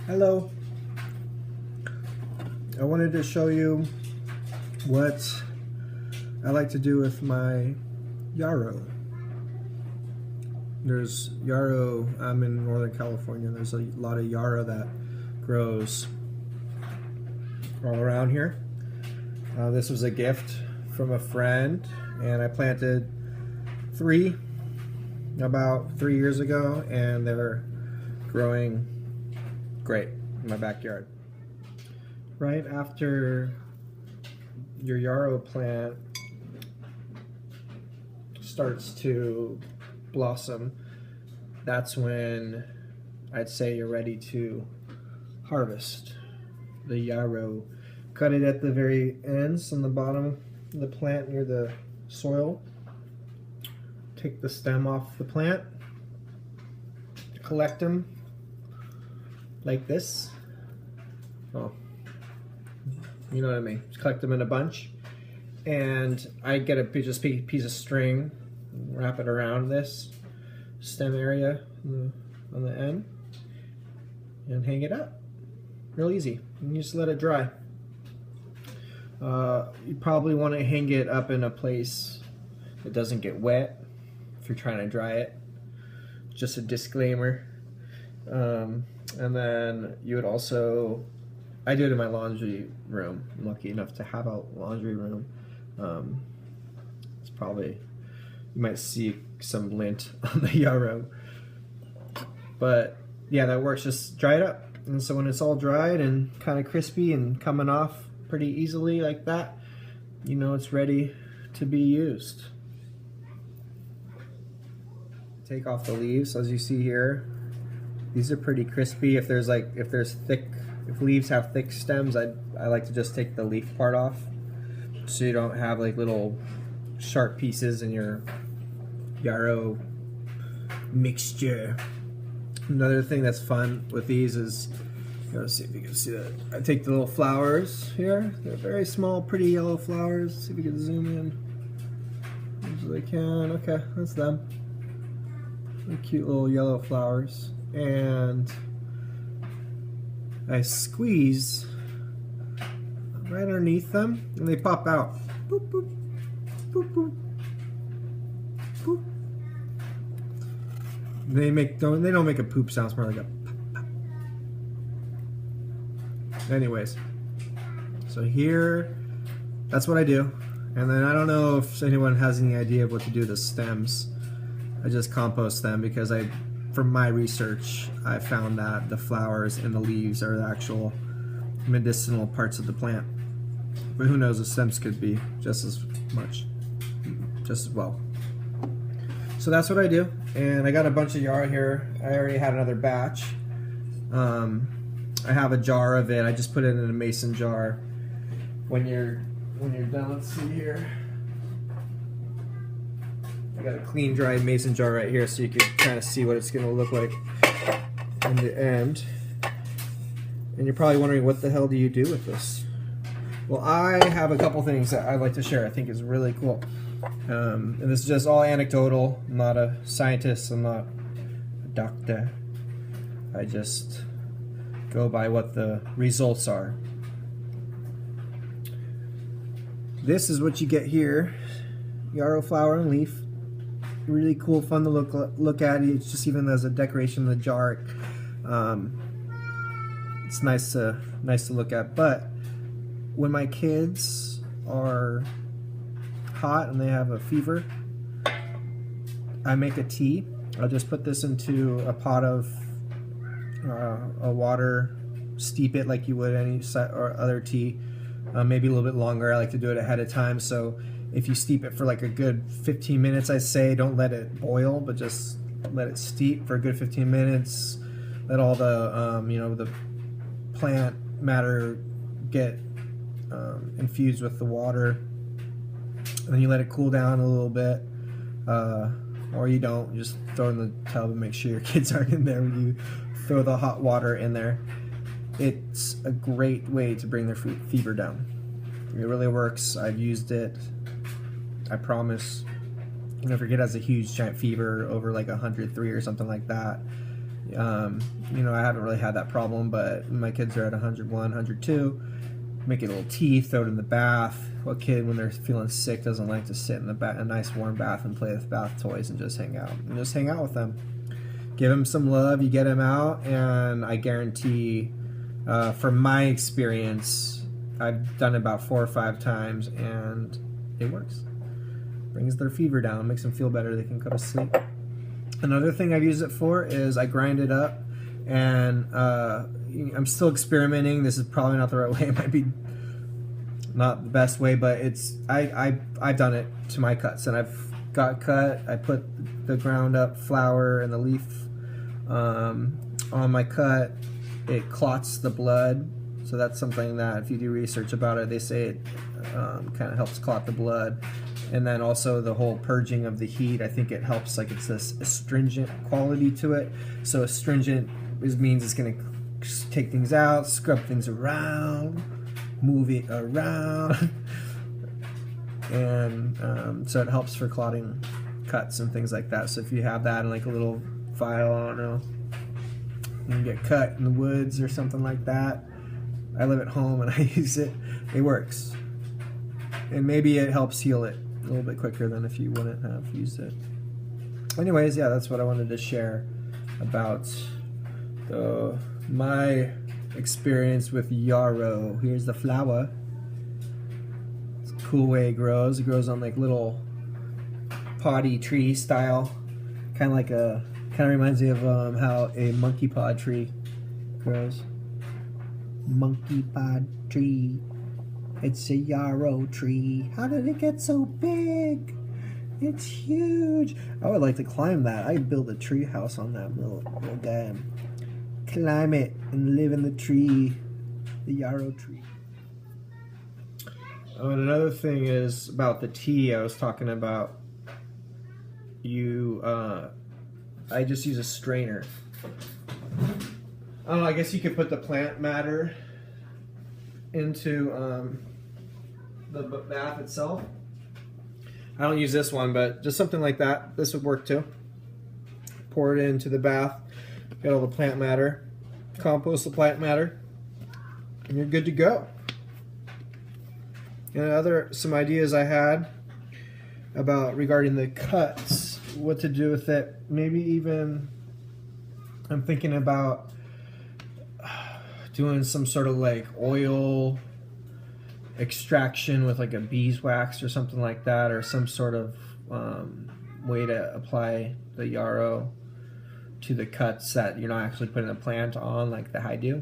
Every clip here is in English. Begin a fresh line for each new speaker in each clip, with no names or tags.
Hello. I wanted to show you what I like to do with my yarrow. There's yarrow, I'm in Northern California, there's a lot of yarrow that grows all around here. This was a gift from a friend, and I planted 3 about 3 years ago, and they're growing great in my backyard. Right after your yarrow plant starts to blossom, that's when I'd say you're ready to harvest the yarrow. Cut it at the very ends on the bottom of the plant near the soil. Take the stem off the plant, collect them like this. Oh, you know what I mean. Just collect them in a bunch, and I get a piece of string, wrap it around this stem area on the end, and hang it up. Real easy. And you just let it dry. You probably want to hang it up in a place that doesn't get wet if you're trying to dry it. Just a disclaimer. And then you would also, I do it in my laundry room. I'm lucky enough to have a laundry room. It's probably, you might see some lint on the yarrow. But yeah, that works. Just dry it up. And so when it's all dried and kind of crispy and coming off pretty easily like that, you know it's ready to be used. Take off the leaves, as you see here. These are pretty crispy. If leaves have thick stems, I like to just take the leaf part off, so you don't have like little sharp pieces in your yarrow mixture. Another thing that's fun with these is, let's see if you can see that. I take the little flowers here. They're very small, pretty yellow flowers. Let's see if we can zoom in. Usually can. Okay, that's them. They're cute little yellow flowers. And I squeeze right underneath them, and they pop out. Boop, boop, boop, boop, boop. They don't make a poop sound. It's more like a pop, pop. Anyways, so here, that's what I do. And then I don't know if anyone has any idea of what to do with the stems. I just compost them because from my research, I found that the flowers and the leaves are the actual medicinal parts of the plant. But who knows, the stems could be just as well. So that's what I do. And I got a bunch of yarrow here. I already had another batch. I have a jar of it. I just put it in a mason jar. When you're done, let's see here. I got a clean, dry mason jar right here, so you can kind of see what it's going to look like in the end. And you're probably wondering, what the hell do you do with this? Well, I have a couple things that I'd like to share. I think is really cool. And this is just all anecdotal. I'm not a scientist. I'm not a doctor. I just go by what the results are. This is what you get here. Yarrow flower and leaf. Really cool, fun to look at. It's just even as a decoration in the jar. It's nice to look at. But when my kids are hot and they have a fever, I make a tea. I'll just put this into a pot of water, steep it like you would any or other tea, maybe a little bit longer. I like to do it ahead of time, so if you steep it for like a good 15 minutes, I say, don't let it boil, but just let it steep for a good 15 minutes. Let all the the plant matter get infused with the water, and then you let it cool down a little bit, or you don't. You just throw it in the tub and make sure your kids aren't in there when you throw the hot water in there. It's a great way to bring their fever down. It really works. I've used it. I promise. If your kid has a huge giant fever over like 103 or something like that, You know, I haven't really had that problem, but my kids are at 101, 102. Make it a little tea, throw it in the bath. What kid, when they're feeling sick, doesn't like to sit in a nice warm bath and play with bath toys and just hang out? And just hang out with them. Give them some love, you get them out, and I guarantee, from my experience, I've done it about 4 or 5 times, and it works. Brings their fever down, makes them feel better, they can go to sleep. Another thing I've used it for is I grind it up, and I'm still experimenting. This is probably not the right way. It might be not the best way, but it's I've done it to my cuts, and I've got cut. I put the ground up flour and the leaf on my cut. It clots the blood, so that's something that if you do research about it, they say it kind of helps clot the blood. And then also the whole purging of the heat, I think it helps, like it's this astringent quality to it. So astringent means it's going to take things out, scrub things around, move it around. And so it helps for clotting cuts and things like that. So if you have that in like a little vial, I don't know, you can get cut in the woods or something like that. I live at home and I use it. It works. And maybe it helps heal it a little bit quicker than if you wouldn't have used it. Anyways, yeah, that's what I wanted to share about my experience with yarrow. Here's the flower. It's a cool way it grows. It grows on like little potty tree style, kind of reminds me of how a monkey pod tree grows. Monkey pod tree. It's a yarrow tree. How did it get so big? It's huge. I would like to climb that. I'd build a tree house on that little guy and climb it and live in the tree, the yarrow tree. Oh, and another thing is about the tea I was talking about. I just use a strainer. I don't know, I guess you could put the plant matter into the bath itself. I don't use this one, but just something like that. This would work too. Pour it into the bath. Get all the plant matter. Compost the plant matter. And you're good to go. And some ideas I had about regarding the cuts, what to do with it. Maybe even I'm thinking about doing some sort of like oil extraction with like a beeswax or something like that, or some sort of way to apply the yarrow to the cuts that you're not actually putting a plant on like the I do.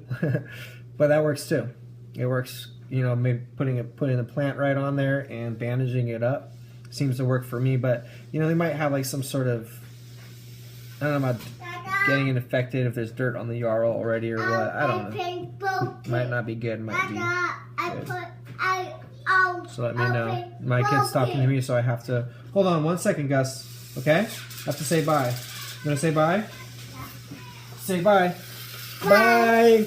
But that works too. It works, you know, maybe putting the plant right on there and bandaging it up seems to work for me. But you know, they might have like some sort of, I don't know about getting it infected if there's dirt on the yarrow already or what. I don't know. Might not be good. Might be good. So let me know. My kid's talking to me, so I have to. Hold on 1 second, Gus. Okay? I have to say bye. You gonna say bye? Yeah. Say bye. Bye.